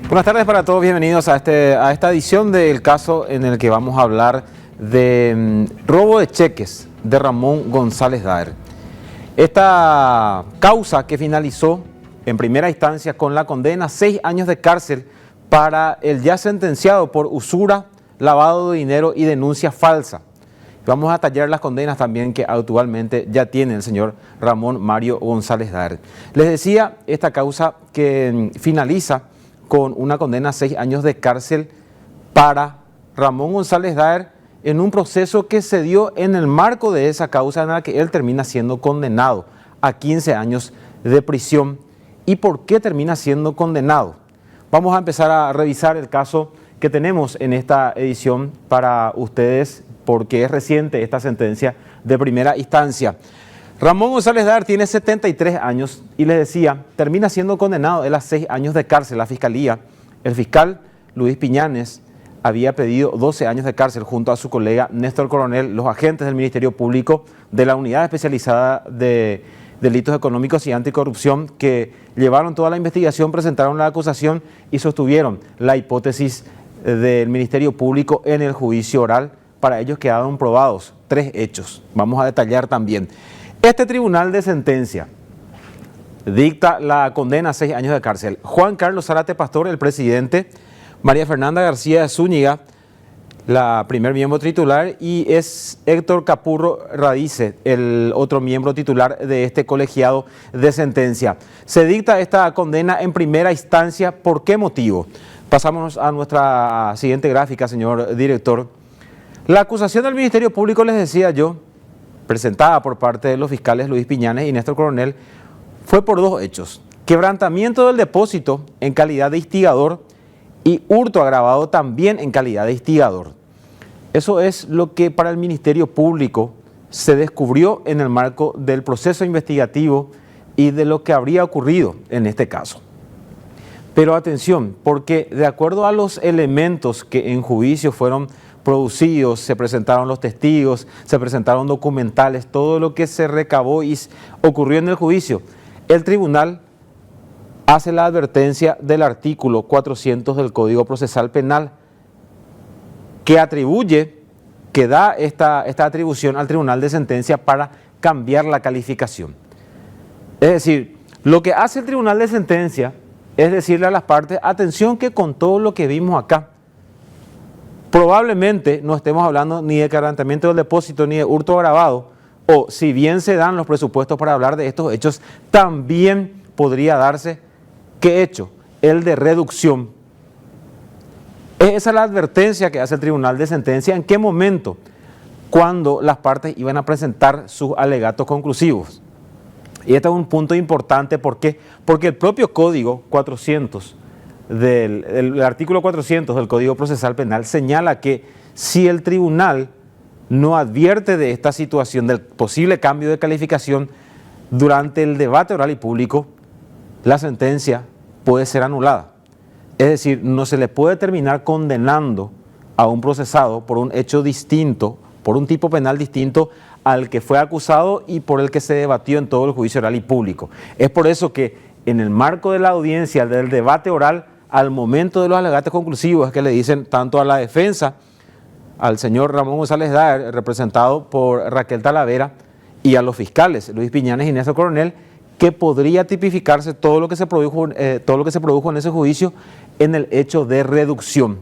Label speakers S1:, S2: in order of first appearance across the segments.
S1: Buenas tardes para todos, bienvenidos a esta edición del caso en el que vamos a hablar de robo de cheques de Ramón González Daer. Esta causa que finalizó en primera instancia con la condena a 6 años de cárcel para el ya sentenciado por usura, lavado de dinero y denuncia falsa. Vamos a detallar las condenas también que actualmente ya tiene el señor Ramón Mario González Daer. Les decía, esta causa que finaliza con una condena a 6 años de cárcel para Ramón González Daer en un proceso que se dio en el marco de esa causa en la que él termina siendo condenado a 15 años de prisión. ¿Y por qué termina siendo condenado? Vamos a empezar a revisar el caso que tenemos en esta edición para ustedes porque es reciente esta sentencia de primera instancia. Ramón González Daer tiene 73 años y les decía, termina siendo condenado él a 6 años de cárcel. La fiscalía, el fiscal Luis Piñanes, había pedido 12 años de cárcel junto a su colega Néstor Coronel, los agentes del Ministerio Público de la Unidad Especializada de Delitos Económicos y Anticorrupción que llevaron toda la investigación, presentaron la acusación y sostuvieron la hipótesis del Ministerio Público en el juicio oral. Para ellos quedaron probados 3 hechos. Vamos a detallar también. Este tribunal de sentencia dicta la condena a 6 años de cárcel. Juan Carlos Zárate Pastor, el presidente, María Fernanda García Zúñiga, la primer miembro titular, y es Héctor Capurro Radice, el otro miembro titular de este colegiado de sentencia. Se dicta esta condena en primera instancia. ¿Por qué motivo? Pasamos a nuestra siguiente gráfica, señor director. La acusación del Ministerio Público, les decía yo, presentada por parte de los fiscales Luis Piñanes y Néstor Coronel, fue por 2 hechos. Quebrantamiento del depósito en calidad de instigador y hurto agravado también en calidad de instigador. Eso es lo que para el Ministerio Público se descubrió en el marco del proceso investigativo y de lo que habría ocurrido en este caso. Pero atención, porque de acuerdo a los elementos que en juicio fueron producidos, se presentaron los testigos, se presentaron documentales, todo lo que se recabó y ocurrió en el juicio, el tribunal hace la advertencia del artículo 400 del Código Procesal Penal que atribuye, que da esta atribución al tribunal de sentencia para cambiar la calificación. Es decir, lo que hace el tribunal de sentencia es decirle a las partes, atención que con todo lo que vimos acá, probablemente no estemos hablando ni de quebrantamiento del depósito ni de hurto agravado, o si bien se dan los presupuestos para hablar de estos hechos, también podría darse, ¿qué hecho? El de reducción. Esa es la advertencia que hace el tribunal de sentencia. ¿En qué momento? Cuando las partes iban a presentar sus alegatos conclusivos. Y este es un punto importante, ¿por qué? Porque el propio Código 400 el artículo 400 del Código Procesal Penal señala que si el tribunal no advierte de esta situación, del posible cambio de calificación durante el debate oral y público, la sentencia puede ser anulada. Es decir, no se le puede terminar condenando a un procesado por un hecho distinto, por un tipo penal distinto al que fue acusado y por el que se debatió en todo el juicio oral y público. Es por eso que en el marco de la audiencia, del debate oral, al momento de los alegatos conclusivos es que le dicen tanto a la defensa, al señor Ramón González Daer, representado por Raquel Talavera, y a los fiscales, Luis Piñanes y Néstor Coronel, que podría tipificarse todo lo que se produjo en ese juicio en el hecho de reducción.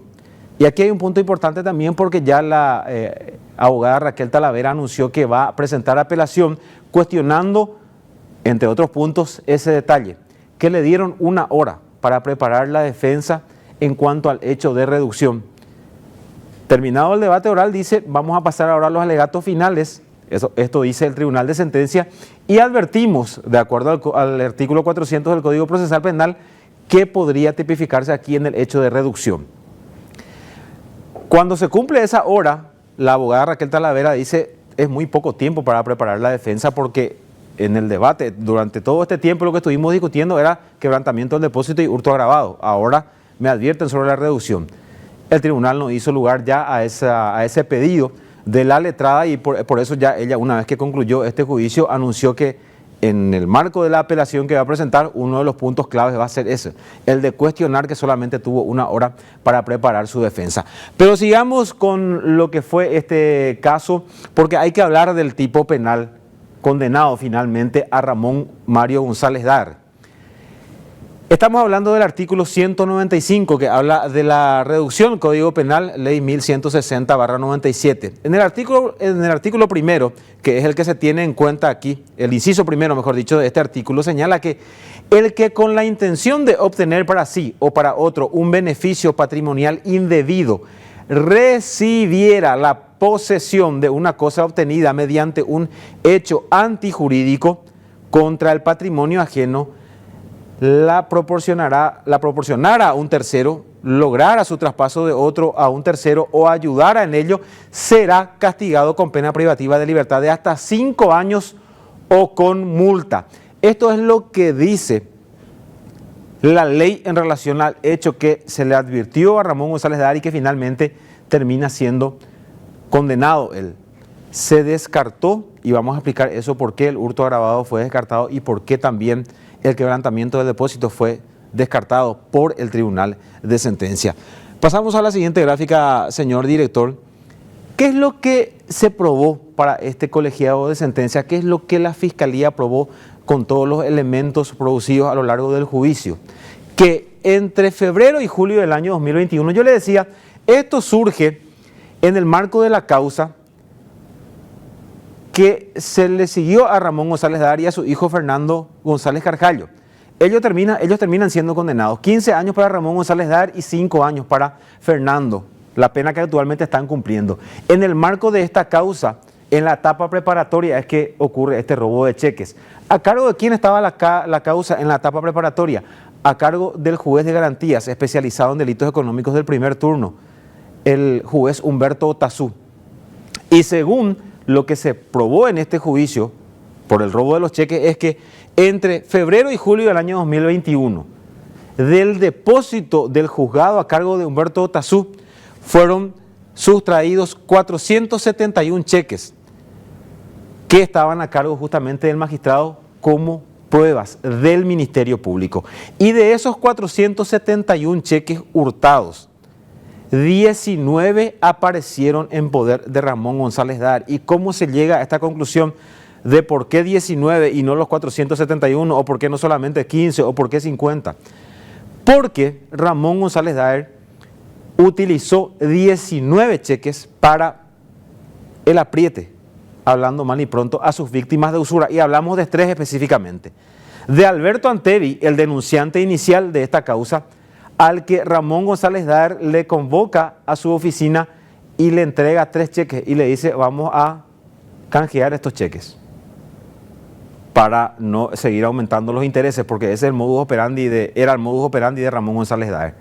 S1: Y aquí hay un punto importante también porque ya la abogada Raquel Talavera anunció que va a presentar apelación cuestionando, entre otros puntos, ese detalle, que le dieron 1 hora para preparar la defensa en cuanto al hecho de reducción. Terminado el debate oral, dice, vamos a pasar ahora a los alegatos finales, esto dice el tribunal de sentencia, y advertimos, de acuerdo al artículo 400 del Código Procesal Penal, que podría tipificarse aquí en el hecho de reducción. Cuando se cumple esa hora, la abogada Raquel Talavera dice, es muy poco tiempo para preparar la defensa porque en el debate, durante todo este tiempo lo que estuvimos discutiendo era quebrantamiento del depósito y hurto agravado. Ahora me advierten sobre la reducción. El tribunal no hizo lugar ya a ese pedido de la letrada y por eso ya ella, una vez que concluyó este juicio, anunció que en el marco de la apelación que va a presentar, uno de los puntos claves va a ser ese, el de cuestionar que solamente tuvo 1 hora para preparar su defensa. Pero sigamos con lo que fue este caso, porque hay que hablar del tipo penal condenado finalmente a Ramón Mario González Daer. Estamos hablando del artículo 195 que habla de la reducción Código Penal, ley 1160/97. En el artículo primero, que es el que se tiene en cuenta aquí, el inciso primero, mejor dicho, de este artículo, señala que el que con la intención de obtener para sí o para otro un beneficio patrimonial indebido recibiera la posesión de una cosa obtenida mediante un hecho antijurídico contra el patrimonio ajeno, la proporcionara a un tercero, lograra su traspaso de otro a un tercero o ayudara en ello, será castigado con pena privativa de libertad de hasta 5 años o con multa. Esto es lo que dice la ley en relación al hecho que se le advirtió a Ramón González Daer y que finalmente termina siendo condenado él. Se descartó, y vamos a explicar eso, por qué el hurto agravado fue descartado y por qué también el quebrantamiento del depósito fue descartado por el Tribunal de Sentencia. Pasamos a la siguiente gráfica, señor director. ¿Qué es lo que se probó para este colegiado de sentencia? ¿Qué es lo que la Fiscalía probó con todos los elementos producidos a lo largo del juicio? Que entre febrero y julio del año 2021, yo le decía, esto surge en el marco de la causa que se le siguió a Ramón González Daer y a su hijo Fernando González Carjallo. Ellos terminan siendo condenados. 15 años para Ramón González Daer y 5 años para Fernando, la pena que actualmente están cumpliendo. En el marco de esta causa, en la etapa preparatoria es que ocurre este robo de cheques. ¿A cargo de quién estaba la causa en la etapa preparatoria? A cargo del juez de garantías especializado en delitos económicos del primer turno, el juez Humberto Otazú. Y según lo que se probó en este juicio por el robo de los cheques es que entre febrero y julio del año 2021, del depósito del juzgado a cargo de Humberto Otazú, fueron sustraídos 471 cheques que estaban a cargo justamente del magistrado como pruebas del Ministerio Público. Y de esos 471 cheques hurtados, 19 aparecieron en poder de Ramón González Daer. ¿Y cómo se llega a esta conclusión de por qué 19 y no los 471, o por qué no solamente 15, o por qué 50? Porque Ramón González Daer utilizó 19 cheques para el apriete, hablando mal y pronto, a sus víctimas de usura. Y hablamos de 3 específicamente. De Alberto Antevi, el denunciante inicial de esta causa, al que Ramón González Daer le convoca a su oficina y le entrega 3 cheques y le dice, vamos a canjear estos cheques para no seguir aumentando los intereses, porque ese es el modus operandi era el modus operandi de Ramón González Daer.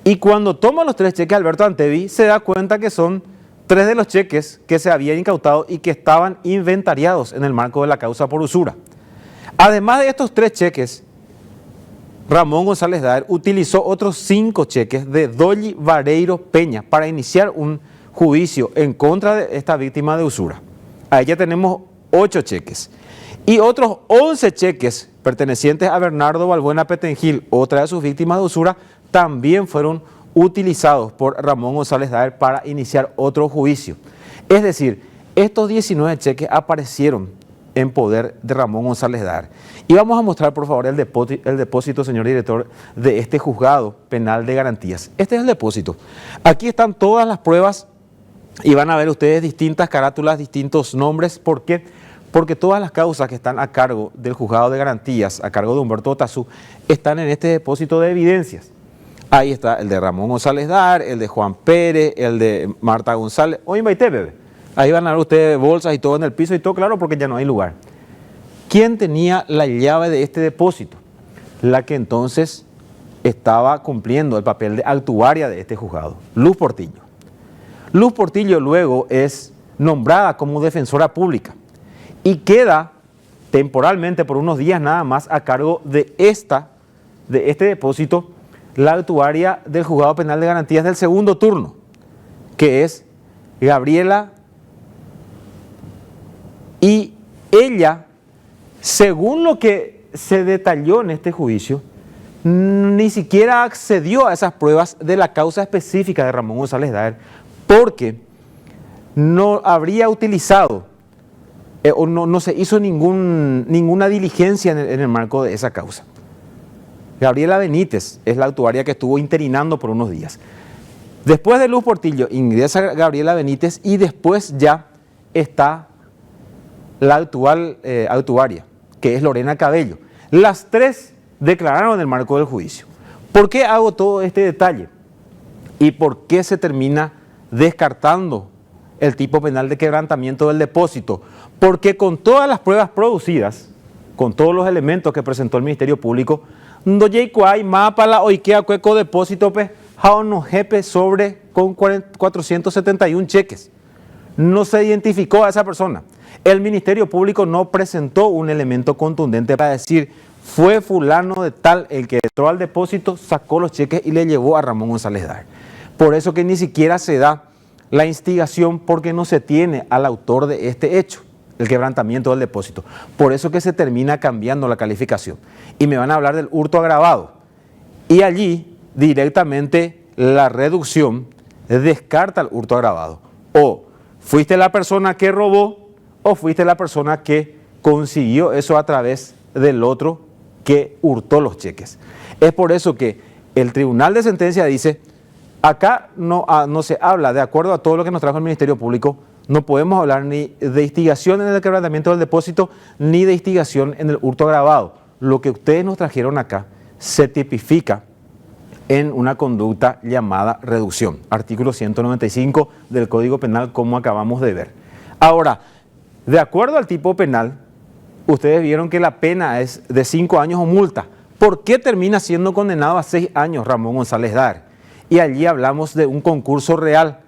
S1: Y cuando toma los 3 cheques Alberto Antevi, se da cuenta que son 3 de los cheques que se habían incautado y que estaban inventariados en el marco de la causa por usura. Además de estos 3 cheques, Ramón González Daer utilizó otros 5 cheques de Dolly Vareiro Peña para iniciar un juicio en contra de esta víctima de usura. Ahí ya tenemos 8 cheques. Y otros 11 cheques pertenecientes a Bernardo Balbuena Petengil, otra de sus víctimas de usura, también fueron utilizados por Ramón González Daer para iniciar otro juicio. Es decir, estos 19 cheques aparecieron en poder de Ramón González Daer. Y vamos a mostrar, por favor, el depósito, señor director, de este juzgado penal de garantías. Este es el depósito. Aquí están todas las pruebas y van a ver ustedes distintas carátulas, distintos nombres. ¿Por qué? Porque todas las causas que están a cargo del juzgado de garantías, a cargo de Humberto Otazú, están en este depósito de evidencias. Ahí está el de Ramón González Daer, el de Juan Pérez, el de Marta González. Oye, Maite, bebé. Ahí van a ver ustedes bolsas y todo en el piso y todo, claro, porque ya no hay lugar. ¿Quién tenía la llave de este depósito? La que entonces estaba cumpliendo el papel de actuaria de este juzgado, Luz Portillo. Luz Portillo luego es nombrada como defensora pública y queda temporalmente por unos días nada más a cargo de este depósito la actuaria del juzgado penal de garantías del segundo turno, que es Gabriela, y ella según lo que se detalló en este juicio, ni siquiera accedió a esas pruebas de la causa específica de Ramón González Daer, porque no habría utilizado o no se hizo ninguna diligencia en el marco de esa causa. Gabriela Benítez es la actuaria que estuvo interinando por unos días. Después de Luz Portillo ingresa Gabriela Benítez y después ya está la actual actuaria, que es Lorena Cabello. Las tres declararon en el marco del juicio. ¿Por qué hago todo este detalle? ¿Y por qué se termina descartando el tipo penal de quebrantamiento del depósito? Porque con todas las pruebas producidas, con todos los elementos que presentó el Ministerio Público, no hay mapa la oikea cueco depósito no jepe sobre con 471 cheques. No se identificó a esa persona. El Ministerio Público no presentó un elemento contundente para decir fue fulano de tal el que entró al depósito, sacó los cheques y le llevó a Ramón González Daer. Por eso que ni siquiera se da la instigación, porque no se tiene al autor de este hecho, el quebrantamiento del depósito. Por eso que se termina cambiando la calificación. Y me van a hablar del hurto agravado. Y allí directamente la reducción descarta el hurto agravado. O fuiste la persona que robó o fuiste la persona que consiguió eso a través del otro que hurtó los cheques. Es por eso que el Tribunal de Sentencia dice, acá no se habla, de acuerdo a todo lo que nos trajo el Ministerio Público, no podemos hablar ni de instigación en el quebrantamiento del depósito, ni de instigación en el hurto agravado. Lo que ustedes nos trajeron acá se tipifica en una conducta llamada reducción, artículo 195 del Código Penal, como acabamos de ver. Ahora, de acuerdo al tipo penal, ustedes vieron que la pena es de 5 años o multa. ¿Por qué termina siendo condenado a 6 años Ramón González Daer? Y allí hablamos de un concurso real.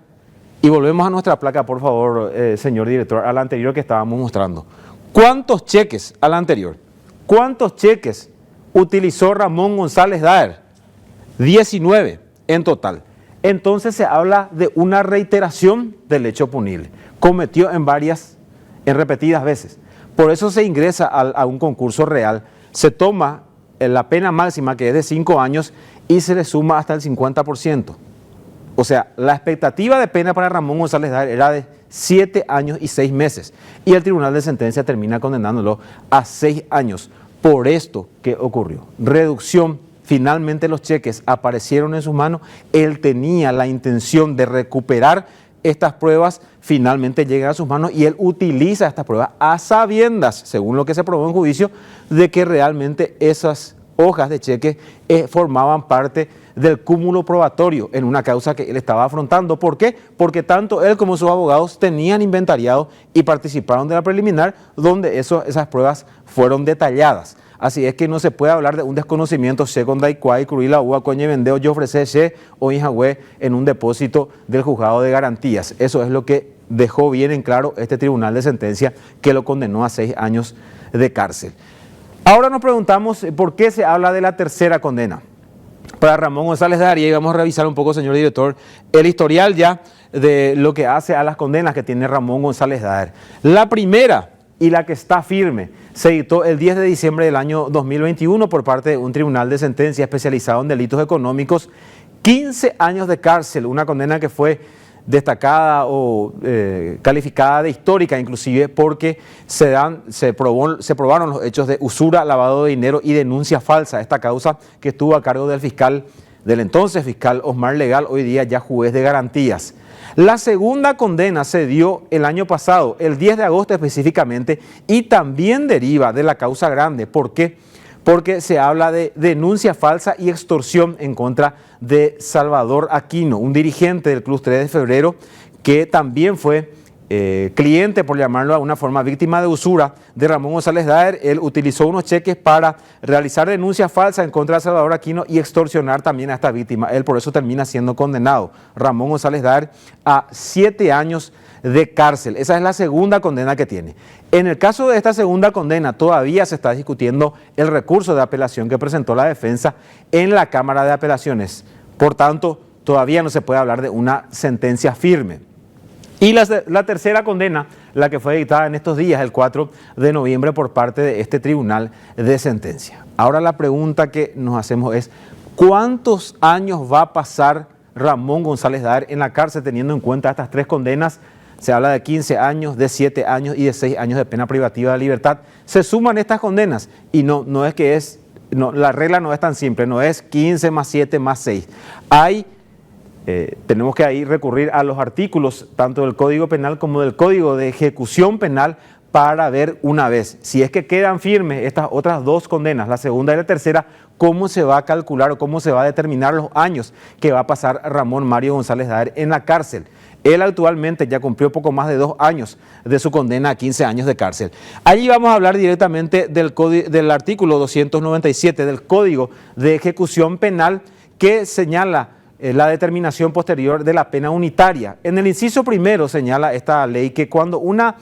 S1: Y volvemos a nuestra placa, por favor, señor director, a la anterior que estábamos mostrando. ¿Cuántos cheques a la anterior? ¿Cuántos cheques utilizó Ramón González Daer? 19 en total. Entonces se habla de una reiteración del hecho punible. Cometió en repetidas veces. Por eso se ingresa a un concurso real, se toma la pena máxima, que es de 5 años, y se le suma hasta el 50%. O sea, la expectativa de pena para Ramón González Daer era de 7 años y 6 meses. Y el Tribunal de Sentencia termina condenándolo a 6 años. Por esto que ocurrió. Reducción, finalmente los cheques aparecieron en sus manos. Él tenía la intención de recuperar estas pruebas, finalmente llegan a sus manos y él utiliza estas pruebas a sabiendas, según lo que se probó en juicio, de que realmente esas hojas de cheque formaban parte del cúmulo probatorio en una causa que él estaba afrontando. ¿Por qué? Porque tanto él como sus abogados tenían inventariado y participaron de la preliminar, donde esas pruebas fueron detalladas. Así es que no se puede hablar de un desconocimiento secunda y cuay, curila, ua, coñe, vendeo, yo ofrece, o injagüe en un depósito del juzgado de garantías. Eso es lo que dejó bien en claro este Tribunal de Sentencia, que lo condenó a 6 años de cárcel. Ahora nos preguntamos por qué se habla de la tercera condena para Ramón González Daer, y vamos a revisar un poco, señor director, el historial ya de lo que hace a las condenas que tiene Ramón González Daer. La primera, y la que está firme, se dictó el 10 de diciembre del año 2021 por parte de un tribunal de sentencia especializado en delitos económicos, 15 años de cárcel, una condena que fue destacada o calificada de histórica, inclusive porque se probaron los hechos de usura, lavado de dinero y denuncia falsa, esta causa que estuvo a cargo del entonces fiscal Osmar Legal, hoy día ya juez de garantías. La segunda condena se dio el año pasado, el 10 de agosto específicamente, y también deriva de la causa grande. ¿Por qué? Porque se habla de denuncia falsa y extorsión en contra de Salvador Aquino, un dirigente del Club 3 de Febrero, que también fue cliente, por llamarlo de alguna forma, víctima de usura de Ramón González Daer. Él utilizó unos cheques para realizar denuncias falsas en contra de Salvador Aquino y extorsionar también a esta víctima. Él por eso termina siendo condenado, Ramón González Daer, a 7 años de cárcel. Esa es la segunda condena que tiene. En el caso de esta segunda condena, todavía se está discutiendo el recurso de apelación que presentó la defensa en la Cámara de Apelaciones. Por tanto, todavía no se puede hablar de una sentencia firme. Y la tercera condena la que fue dictada en estos días, el 4 de noviembre, por parte de este tribunal de sentencia. Ahora la pregunta que nos hacemos es, ¿cuántos años va a pasar Ramón González Daer en la cárcel teniendo en cuenta estas tres condenas? Se habla de 15 años, de 7 años y de 6 años de pena privativa de libertad. Se suman estas condenas y no es que es, no, la regla no es tan simple, no es 15 más 7 más 6. Tenemos que ahí recurrir a los artículos tanto del Código Penal como del Código de Ejecución Penal para ver una vez, si es que quedan firmes estas otras dos condenas, la segunda y la tercera, cómo se va a calcular o cómo se va a determinar los años que va a pasar Ramón Mario González Daer en la cárcel. Él actualmente ya cumplió poco más de 2 años de su condena a 15 años de cárcel. Allí vamos a hablar directamente del artículo 297 del Código de Ejecución Penal que señala la determinación posterior de la pena unitaria. En el inciso primero señala esta ley que cuando una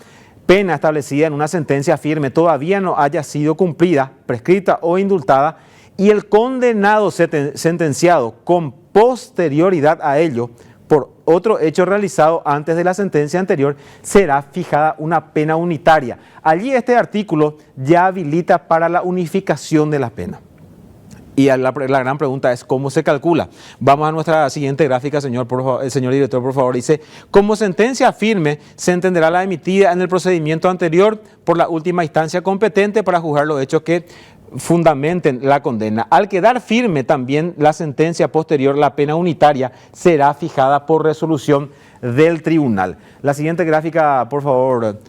S1: pena establecida en una sentencia firme todavía no haya sido cumplida, prescrita o indultada y el condenado sentenciado con posterioridad a ello por otro hecho realizado antes de la sentencia anterior, será fijada una pena unitaria. Allí este artículo ya habilita para la unificación de las penas. Y la gran pregunta es, ¿cómo se calcula? Vamos a nuestra siguiente gráfica, señor director, por favor. Dice, como sentencia firme se entenderá la emitida en el procedimiento anterior por la última instancia competente para juzgar los hechos que fundamenten la condena. Al quedar firme también la sentencia posterior, la pena unitaria será fijada por resolución del tribunal. La siguiente gráfica, por favor.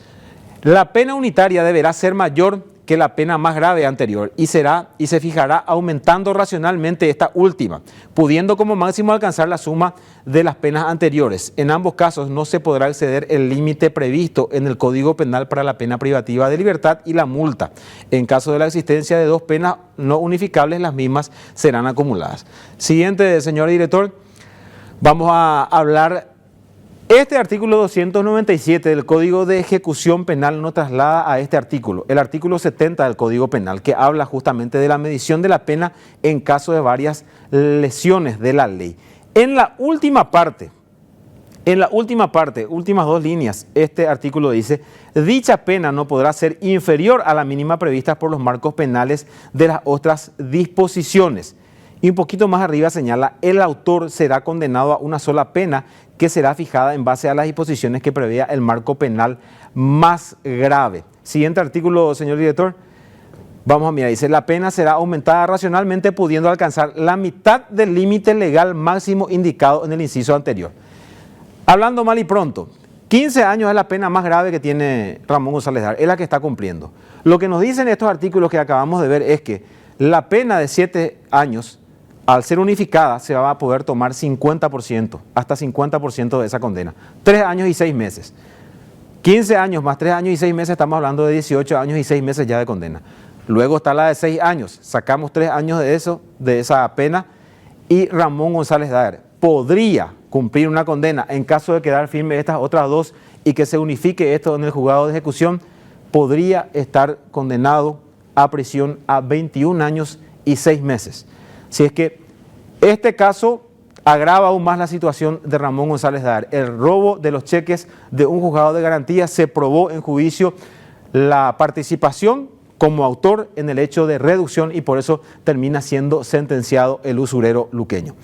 S1: La pena unitaria deberá ser mayor que la pena más grave anterior y se fijará aumentando racionalmente esta última, pudiendo como máximo alcanzar la suma de las penas anteriores. En ambos casos no se podrá exceder el límite previsto en el Código Penal para la pena privativa de libertad y la multa. En caso de la existencia de dos penas no unificables, las mismas serán acumuladas. Siguiente, señor director, vamos a hablar. Este artículo 297 del Código de Ejecución Penal nos traslada a este artículo, el artículo 70 del Código Penal, que habla justamente de la medición de la pena en caso de varias lesiones de la ley. En la última parte, últimas dos líneas, este artículo dice, dicha pena no podrá ser inferior a la mínima prevista por los marcos penales de las otras disposiciones. Y un poquito más arriba señala, el autor será condenado a una sola pena que será fijada en base a las disposiciones que prevea el marco penal más grave. Siguiente artículo, señor director. Vamos a mirar, dice, la pena será aumentada racionalmente pudiendo alcanzar la mitad del límite legal máximo indicado en el inciso anterior. Hablando mal y pronto, 15 años es la pena más grave que tiene Ramón González Daer, es la que está cumpliendo. Lo que nos dicen estos artículos que acabamos de ver es que la pena de 7 años, al ser unificada, se va a poder tomar 50%, hasta 50% de esa condena. 3 años y 6 meses. 15 años más 3 años y 6 meses, estamos hablando de 18 años y 6 meses ya de condena. Luego está la de 6 años, sacamos 3 años de esa pena, y Ramón González Daer podría cumplir una condena en caso de quedar firme estas otras dos y que se unifique esto en el juzgado de ejecución, podría estar condenado a prisión a 21 años y 6 meses. Si es que este caso agrava aún más la situación de Ramón González Daer. El robo de los cheques de un juzgado de garantía se probó en juicio la participación como autor en el hecho de reducción y por eso termina siendo sentenciado el usurero luqueño.